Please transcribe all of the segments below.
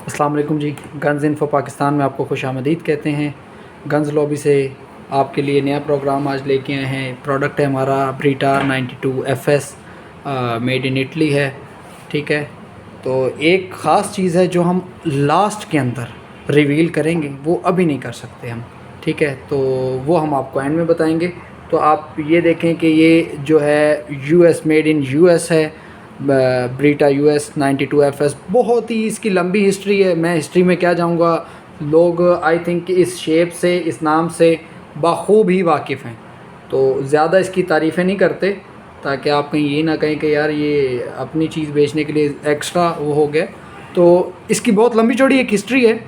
अस्सलाम वालेकुम जी। Guns info Pakistan में आपको खुशामदीद कहते हैं। गन्स लॉबी से आपके लिए नया प्रोग्राम आज लेके आए हैं। प्रोडक्ट है हमारा ब्रीटा 92 FS, मेड इन इटली है। ठीक है, तो एक ख़ास चीज़ है जो हम लास्ट के अंदर रिवील करेंगे, वो अभी नहीं कर सकते हम। ठीक है, तो वो हम आपको एंड में बताएंगे। तो आप ये देखें कि ये जो है US, मेड इन US है। ब्रीटा US 92 FS, बहुत ही इसकी लंबी हिस्ट्री है। मैं हिस्ट्री में क्या जाऊंगा, लोग आई थिंक इस शेप से, इस नाम से बाखूब ही वाकिफ़ हैं, तो ज़्यादा इसकी तारीफ़ें नहीं करते ताकि आप कहीं ये ना कहें कि यार ये अपनी चीज़ बेचने के लिए एक्स्ट्रा वो हो गया। तो इसकी बहुत लंबी चौड़ी एक हिस्ट्री है।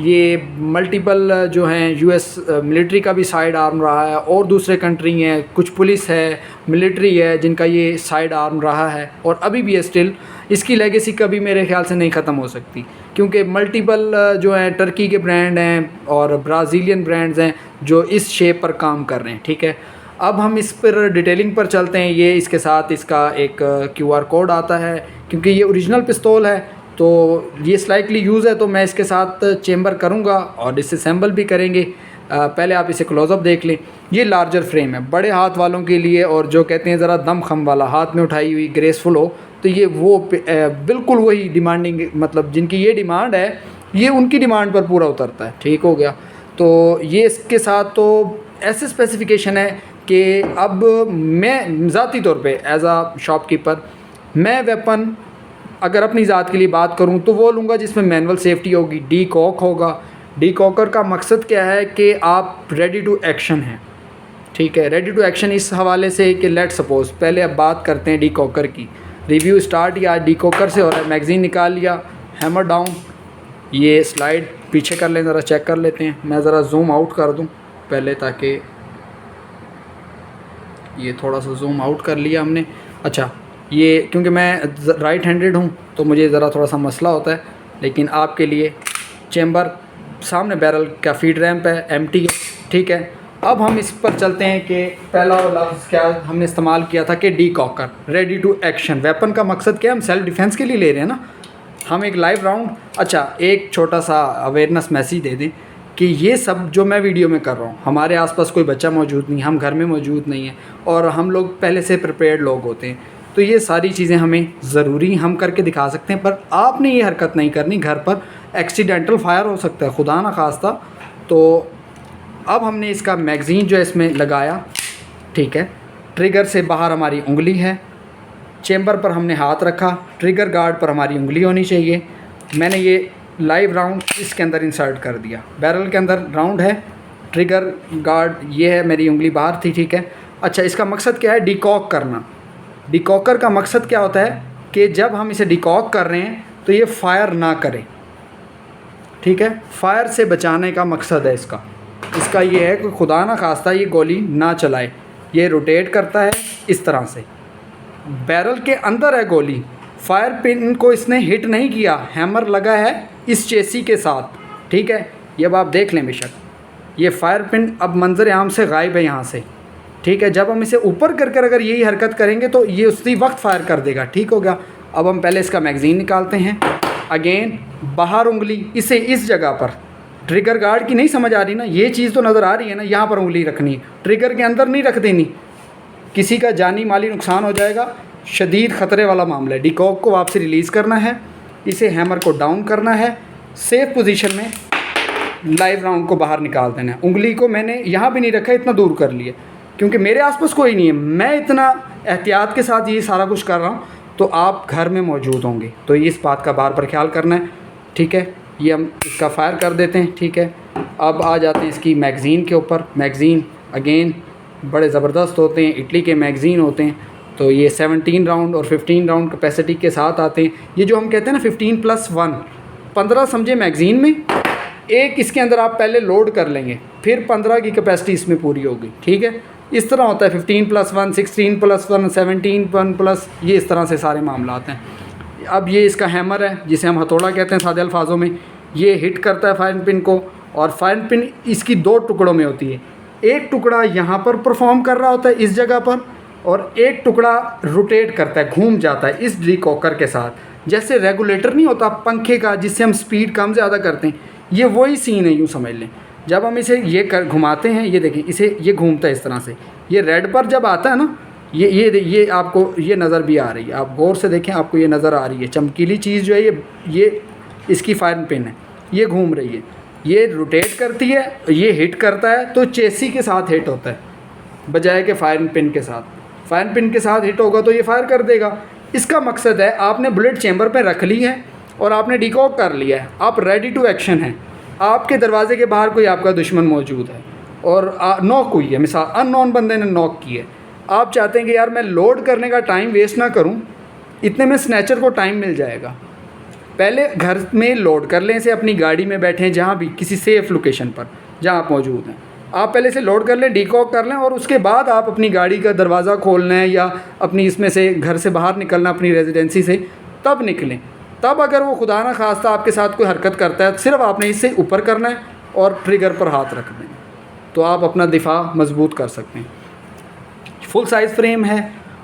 ये मल्टीपल जो हैं US मिलिट्री का भी साइड आर्म रहा है, और दूसरे कंट्री हैं, कुछ पुलिस है, मिलिट्री है जिनका ये साइड आर्म रहा है और अभी भी है स्टिल। इसकी लेगेसी कभी मेरे ख्याल से नहीं ख़त्म हो सकती, क्योंकि मल्टीपल जो हैं टर्की के ब्रांड हैं और ब्राज़ीलियन ब्रांड्स हैं जो इस शेप पर काम कर रहे हैं। ठीक है, अब हम इस पर डिटेलिंग पर चलते हैं। ये इसके साथ इसका एक QR कोड आता है, क्योंकि ये ओरिजिनल पिस्तौल है तो ये स्लाइटली यूज़ है, तो मैं इसके साथ चेंबर करूँगा और डिसअसेंबल भी करेंगे। पहले आप इसे क्लोज़अप देख लें। ये लार्जर फ्रेम है बड़े हाथ वालों के लिए, और जो कहते हैं ज़रा दम खम वाला, हाथ में उठाई हुई ग्रेसफुल हो, तो ये वो बिल्कुल वही डिमांडिंग, मतलब जिनकी ये डिमांड है, ये उनकी डिमांड पर पूरा उतरता है। ठीक हो गया, तो ये इसके साथ तो ऐसे स्पेसिफिकेशन है कि अब मैं ज़ाती तौर पे एज आ शॉपकीपर, मैं वेपन अगर अपनी ज़ात के लिए बात करूं तो वो लूँगा जिसमें मैनुअल सेफ्टी होगी, डीकॉक होगा। डीकॉकर का मकसद क्या है कि आप रेडी टू एक्शन हैं। ठीक है, रेडी टू एक्शन इस हवाले से कि लेट सपोज़, पहले अब बात करते हैं डीकॉकर की। रिव्यू स्टार्ट या डीकॉकर से हो रहा है। मैगज़ीन निकाल लिया, हैमर डाउन, ये स्लाइड पीछे कर लें, ज़रा चेक कर लेते हैं। मैं ज़रा जूम आउट कर दूँ पहले, ताकि ये थोड़ा सा जूम आउट कर लिया हमने। अच्छा, ये क्योंकि मैं राइट हैंडेड हूँ तो मुझे ज़रा थोड़ा सा मसला होता है, लेकिन आपके लिए चेंबर सामने बैरल का फीड रैम्प है, एम्प्टी है। ठीक है, अब हम इस पर चलते हैं कि पहला लफ्ज़ क्या हमने इस्तेमाल किया था कि डीकॉकर, रेडी टू एक्शन। वेपन का मकसद क्या है, हम सेल्फ डिफेंस के लिए ले रहे हैं ना, हम एक लाइव राउंड। अच्छा, एक छोटा सा अवेयरनेस मैसेज दे दें कि ये सब जो मैं वीडियो में कर रहा हूँ, हमारे आसपास कोई बच्चा मौजूद नहीं, हम घर में मौजूद नहीं हैं, और हम लोग पहले से प्रिपेयर्ड लोग होते हैं, तो ये सारी चीज़ें हमें ज़रूरी हम करके दिखा सकते हैं, पर आपने ये हरकत नहीं करनी। घर पर एक्सीडेंटल फायर हो सकता है, खुदा ना खास्ता। तो अब हमने इसका मैगज़ीन जो है इसमें लगाया। ठीक है, ट्रिगर से बाहर हमारी उंगली है, चेंबर पर हमने हाथ रखा, ट्रिगर गार्ड पर हमारी उंगली होनी चाहिए। मैंने ये लाइव राउंड इसके अंदर इंसर्ट कर दिया, बैरल के अंदर राउंड है, ट्रिगर गार्ड ये है, मेरी उंगली बाहर थी। ठीक है, अच्छा, इसका मकसद क्या है, डीकॉक करना। डीकॉकर का मकसद क्या होता है कि जब हम इसे डीकॉक कर रहे हैं तो ये फायर ना करे। ठीक है, फायर से बचाने का मकसद है इसका ये है कि खुदा ना खास्ता ये गोली ना चलाए। ये रोटेट करता है इस तरह से, बैरल के अंदर है गोली, फायर पिन को इसने हिट नहीं किया, हैमर लगा है इस चेसी के साथ। ठीक है, ये अब आप देख लें बेशक, ये फायर पिन अब मंजर आम से गायब है यहाँ से। ठीक है, जब हम इसे ऊपर कर कर अगर यही हरकत करेंगे तो ये उसी वक्त फायर कर देगा। ठीक हो गया, अब हम पहले इसका मैगज़ीन निकालते हैं। अगेन बाहर उंगली, इसे इस जगह पर, ट्रिगर गार्ड की नहीं समझ आ रही ना, ये चीज़ तो नज़र आ रही है ना, यहाँ पर उंगली रखनी है, ट्रिगर के अंदर नहीं रख देनी, किसी का जानी माली नुकसान हो जाएगा, शदीद ख़तरे वाला मामला है। डीकॉक को वापसी रिलीज़ करना है, इसे हैमर को डाउन करना है, सेफ पोजीशन में लाइव राउंड को बाहर निकाल देना है। उंगली को मैंने यहाँ भी नहीं रखा, इतना दूर कर लिया, क्योंकि मेरे आसपास कोई नहीं है, मैं इतना एहतियात के साथ ये सारा कुछ कर रहा हूँ, तो आप घर में मौजूद होंगे, तो इस बात का बार बार ख्याल करना है। ठीक है, ये हम इसका फायर कर देते हैं। ठीक है, अब आ जाते हैं इसकी मैगज़ीन के ऊपर। मैगज़ीन अगेन बड़े ज़बरदस्त होते हैं, इटली के मैगज़ीन होते हैं, तो ये 17 राउंड और 15 राउंड कैपेसिटी के साथ आते हैं। ये जो हम कहते हैं ना 15+1, 15 समझे मैगज़ीन में, एक इसके अंदर आप पहले लोड कर लेंगे, फिर 15 की कैपेसिटी इसमें पूरी होगी। ठीक है, इस तरह होता है 15+1, 16+1, 17+1, ये इस तरह से सारे मामला आते हैं। अब ये इसका हैमर है, जिसे हम हथौड़ा कहते हैं सादे अल्फाजों में, ये हिट करता है फायर पिन को, और फायर पिन इसकी 2 टुकड़ों में होती है। एक टुकड़ा यहाँ पर परफॉर्म कर रहा होता है इस जगह पर, और एक टुकड़ा रोटेट करता है, घूम जाता है इस डीकॉकर के साथ। जैसे रेगुलेटर नहीं होता पंखे का जिससे हम स्पीड कम ज़्यादा करते हैं, ये वही सीन है यूँ समझ लें। जब हम इसे ये घुमाते हैं, ये देखें इसे, ये घूमता है इस तरह से, ये रेड पर जब आता है ना, ये आपको ये नज़र भी आ रही है, आप गौर से देखें आपको ये नज़र आ रही है चमकीली चीज़ जो है, ये इसकी फायर पिन है, ये घूम रही है, ये रोटेट करती है, ये हिट करता है तो चेसी के साथ हिट होता है बजाय के फायर पिन के साथ। फायर पिन के साथ हिट होगा तो ये फायर कर देगा। इसका मकसद है आपने बुलेट चेंबर पे रख ली है और आपने डिकॉक कर लिया है, आप रेडी टू एक्शन हैं, आपके दरवाजे के बाहर कोई आपका दुश्मन मौजूद है और नॉक हुई है, मिसाल अननोन बंदे ने नॉक की है, आप चाहते हैं कि यार मैं लोड करने का टाइम वेस्ट ना करूं, इतने में स्नैचर को टाइम मिल जाएगा, पहले घर में लोड कर लें इसे, अपनी गाड़ी में बैठें जहाँ भी किसी सेफ़ लोकेशन पर जहाँ आप मौजूद हैं, आप पहले से लोड कर लें, डिकॉक कर लें और उसके बाद आप अपनी गाड़ी का दरवाज़ा खोलना है या अपनी इसमें से घर से बाहर निकलना अपनी रेजिडेंसी से, तब निकलें। तब अगर वो खुदा ना खास्ता आपके साथ कोई हरकत करता है, सिर्फ आपने इससे ऊपर करना है और ट्रिगर पर हाथ रख दें, तो आप अपना दिफा मजबूत कर सकते हैं। फुल साइज़ फ्रेम है,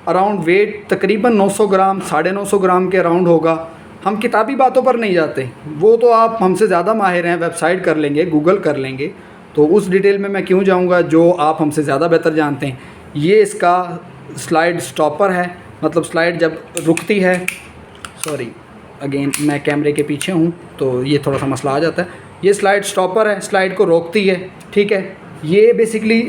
अराउंड वेट तकरीबन 900 ग्राम 950 ग्राम के अराउंड होगा। हम किताबी बातों पर नहीं जाते, वो तो आप हमसे ज़्यादा माहिर हैं, वेबसाइट कर लेंगे, गूगल कर लेंगे, तो उस डिटेल में मैं क्यों जाऊंगा जो आप हमसे ज़्यादा बेहतर जानते हैं। ये इसका स्लाइड स्टॉपर है, मतलब स्लाइड जब रुकती है, सॉरी अगेन मैं कैमरे के पीछे हूँ तो ये थोड़ा सा मसला आ जाता है। ये स्लाइड स्टॉपर है, स्लाइड को रोकती है, ठीक है। ये बेसिकली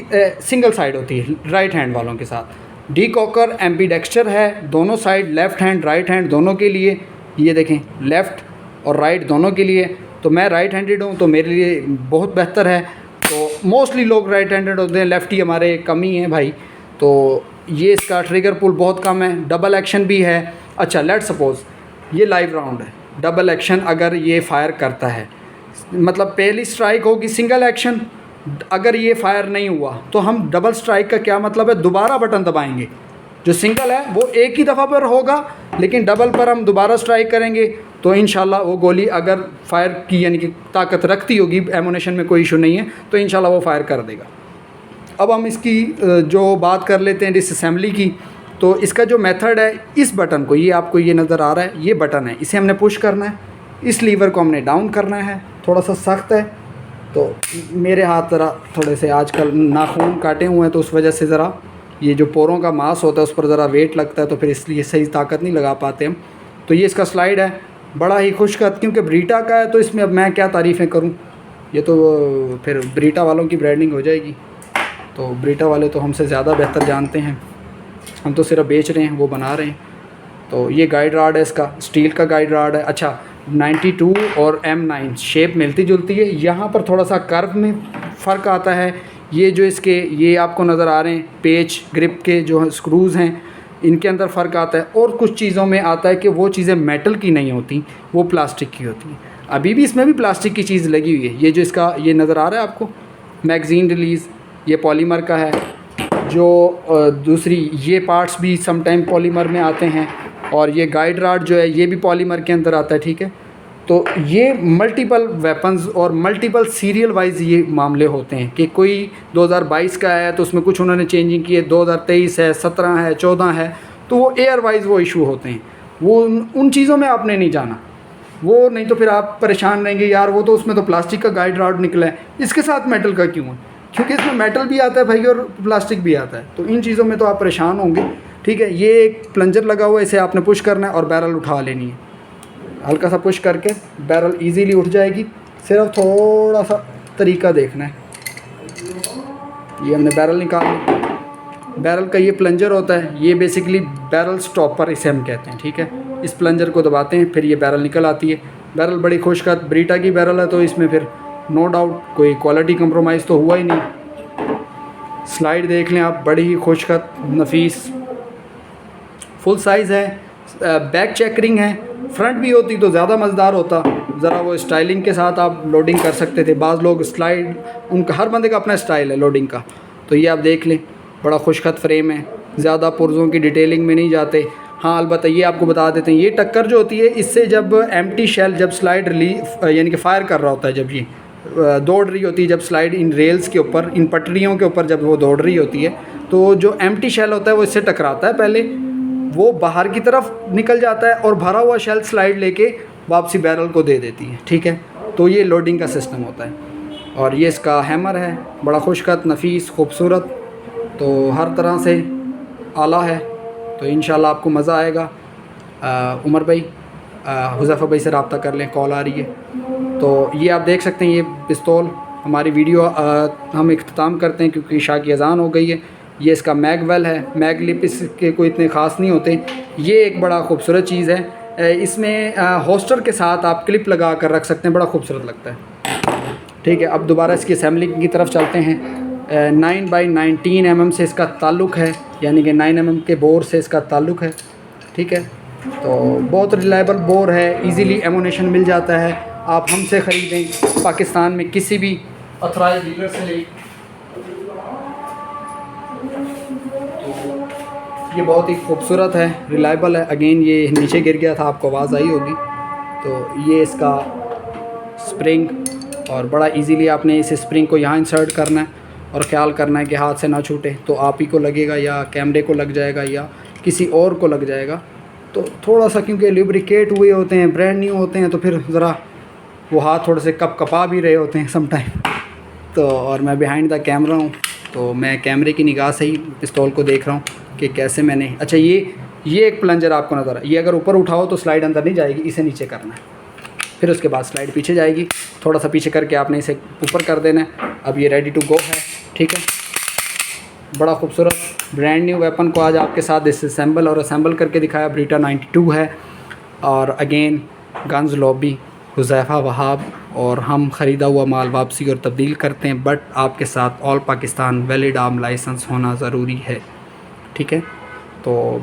सिंगल साइड होती है राइट हैंड वालों के साथ। डीकॉकर एम्बीडेक्स्टर है, दोनों side left hand right hand दोनों के लिए, ये देखें लेफ़्ट और राइट दोनों के लिए। तो मैं राइट हैंडेड हूँ तो मेरे लिए बहुत बेहतर है, तो मोस्टली लोग राइट हैंडेड होते हैं, लेफ्टी हमारे कम ही हैं भाई। तो ये इसका ट्रिगर पुल बहुत कम है, डबल एक्शन भी है। अच्छा लेट सपोज़ ये लाइव राउंड है, डबल एक्शन अगर ये फायर करता है, मतलब पहली स्ट्राइक होगी सिंगल एक्शन, अगर ये फायर नहीं हुआ तो हम डबल स्ट्राइक का क्या मतलब है, दोबारा बटन दबाएंगे। जो सिंगल है वो एक ही दफ़ा पर होगा, लेकिन डबल पर हम दोबारा स्ट्राइक करेंगे तो इंशाल्लाह वो गोली अगर फायर की यानी कि ताकत रखती होगी, एमुनेशन में कोई इशू नहीं है, तो इंशाल्लाह वो फायर कर देगा। अब हम इसकी जो बात कर लेते हैं डिसअसेंबली की, तो इसका जो मेथड है, इस बटन को, ये आपको ये नज़र आ रहा है, ये बटन है, इसे हमने पुश करना है, इस लीवर को हमने डाउन करना है। थोड़ा सा सख्त है तो मेरे हाथ ज़रा थोड़े से आजकल नाखून काटे हुए हैं, तो उस वजह से ज़रा ये जो पोरों का मांस होता है उस पर ज़रा वेट लगता है, तो फिर इसलिए सही ताकत नहीं लगा पाते हम। तो ये इसका स्लाइड है, बड़ा ही खुशखत, क्योंकि ब्रीटा का है तो इसमें अब मैं क्या तारीफ़ें करूं, ये तो फिर ब्रीटा वालों की ब्रांडिंग हो जाएगी। तो ब्रीटा वाले तो हमसे ज़्यादा बेहतर जानते हैं, हम तो सिर्फ बेच रहे हैं, वो बना रहे हैं। तो ये गाइड राड है, इसका स्टील का गाइड राड है। अच्छा 92 और M9 शेप मिलती जुलती है, यहाँ पर थोड़ा सा कर्व में फ़र्क आता है। ये जो इसके ये आपको नज़र आ रहे हैं पेच ग्रिप के जो स्क्रूज़ हैं, इनके अंदर फ़र्क आता है। और कुछ चीज़ों में आता है कि वो चीज़ें मेटल की नहीं होती, वो प्लास्टिक की होती हैं। अभी भी इसमें भी प्लास्टिक की चीज़ लगी हुई है। ये जो इसका ये नज़र आ रहा है आपको मैगज़ीन रिलीज़, ये पॉलीमर का है। जो दूसरी ये पार्ट्स भी समटाइम पॉलीमर में आते हैं, और ये गाइड राड जो है ये भी पॉलीमर के अंदर आता है, ठीक है। तो ये मल्टीपल वेपन्स और मल्टीपल सीरियल वाइज ये मामले होते हैं कि कोई 2022 का है तो उसमें कुछ उन्होंने चेंजिंग की है, 2023 है, 17 है, 14 है, तो वो एयर वाइज वो इशू होते हैं। वो उन चीज़ों में आपने नहीं जाना, वो नहीं तो फिर आप परेशान रहेंगे, यार वो तो उसमें तो प्लास्टिक का गाइड राड निकला है, इसके साथ मेटल का क्यों है, क्योंकि इसमें मेटल भी आता है भाई और प्लास्टिक भी आता है। तो इन चीज़ों में तो आप परेशान होंगे, ठीक है। ये एक प्लंजर लगा हुआ है, इसे आपने पुश करना है और बैरल उठा लेनी है। हल्का सा पुश करके बैरल इजीली उठ जाएगी, सिर्फ थोड़ा सा तरीका देखना है। ये हमने बैरल निकाल ली। बैरल का ये प्लंजर होता है, ये बेसिकली बैरल स्टॉपर इसे हम कहते हैं, ठीक है। इस प्लंजर को दबाते हैं, फिर ये बैरल निकल आती है। बैरल बड़ी खुशखत ब्रीटा की बैरल है, तो इसमें फिर नो डाउट कोई क्वालिटी कंप्रोमाइज़ तो हुआ ही नहीं। स्लाइड देख लें आप, बड़ी ही खुशखत नफीस फुल साइज़ है। बैक चेकरिंग है, फ्रंट भी होती तो ज़्यादा मज़ेदार होता, ज़रा वो स्टाइलिंग के साथ आप लोडिंग कर सकते थे। बाज़ लोग स्लाइड, उनका हर बंदे का अपना स्टाइल है लोडिंग का। तो ये आप देख लें, बड़ा खुशखत फ्रेम है, ज़्यादा पुर्ज़ों की डिटेलिंग में नहीं जाते। हाँ अलबत्ता ये आपको बता देते हैं, ये टक्कर जो होती है इससे जब एम्प्टी शेल जब स्लाइड रिलीव यानी कि फ़ायर कर रहा होता है, जब ये दौड़ रही होती है, जब स्लाइड इन रेल्स के ऊपर, इन पटरियों के ऊपर जब वो दौड़ रही होती है, तो जो एम्प्टी शेल होता है वो इससे टकराता है पहले, वो बाहर की तरफ निकल जाता है और भरा हुआ शेल स्लाइड लेके वापसी बैरल को दे देती है। ठीक है, तो ये लोडिंग का सिस्टम होता है। और ये इसका हैमर है, बड़ा खुशखत, नफीस, खूबसूरत, तो हर तरह से आला है। तो इंशाल्लाह आपको मज़ा आएगा। उमर भाई, हुज़ैफ़ा भाई से रब्ता कर लें, कॉल आ रही है। तो ये आप देख सकते हैं, ये पिस्तौल हमारी वीडियो हम इख्तिताम करते हैं क्योंकि इशा की अज़ान हो गई है। ये इसका मैगवेल है, मैग लिप इसके कोई इतने ख़ास नहीं होते। ये एक बड़ा खूबसूरत चीज़ है। इसमें होस्टर के साथ आप क्लिप लगा कर रख सकते हैं, बड़ा खूबसूरत लगता है। ठीक है, अब दोबारा इसकी असेंबली की तरफ चलते हैं। 9x19 mm से इसका ताल्लुक़ है, यानी कि 9 mm के बोर से इसका ताल्लुक़ है। ठीक है, तो बहुत रिलायबल बोर है, इजीली एमुनेशन मिल जाता है। आप हमसे ख़रीदें, पाकिस्तान में किसी भी ऑथराइज डीलर से ले। ये बहुत ही खूबसूरत है, रिलायबल है। अगेन ये नीचे गिर गया था, आपको आवाज़ आई होगी। तो ये इसका स्प्रिंग, और बड़ा इजीली आपने इस स्प्रिंग को यहाँ इंसर्ट करना है और ख़्याल करना है कि हाथ से ना छूटे। तो आप ही को लगेगा या कैमरे को लग जाएगा या किसी और को लग जाएगा। तो थोड़ा सा, क्योंकि लुब्रिकेट हुए होते हैं, ब्रांड न्यू होते हैं, तो फिर ज़रा वो हाथ थोड़े से कपा भी रहे होते हैं सम टाइम। तो और मैं बिहाइंड द कैमरा हूँ, तो मैं कैमरे की निगाह से ही पिस्तौल को देख रहा हूँ कि कैसे मैंने। अच्छा, ये एक प्लंजर आपको नज़र है। ये अगर ऊपर उठाओ तो स्लाइड अंदर नहीं जाएगी, इसे नीचे करना है, फिर उसके बाद स्लाइड पीछे जाएगी। थोड़ा सा पीछे करके आपने इसे ऊपर कर देना है। अब ये रेडी टू गो है। ठीक है, बड़ा खूबसूरत ब्रांड न्यू वेपन को आज आपके साथ डिसअसेंबल और असेंबल करके दिखाया। ब्रीटा 92 है। और again guns lobby, Huzaifa Wahab, और हम ख़रीदा हुआ माल वापसी और तब्दील करते हैं, बट आपके साथ all Pakistan valid arm licence होना ज़रूरी है। ठीक है, तो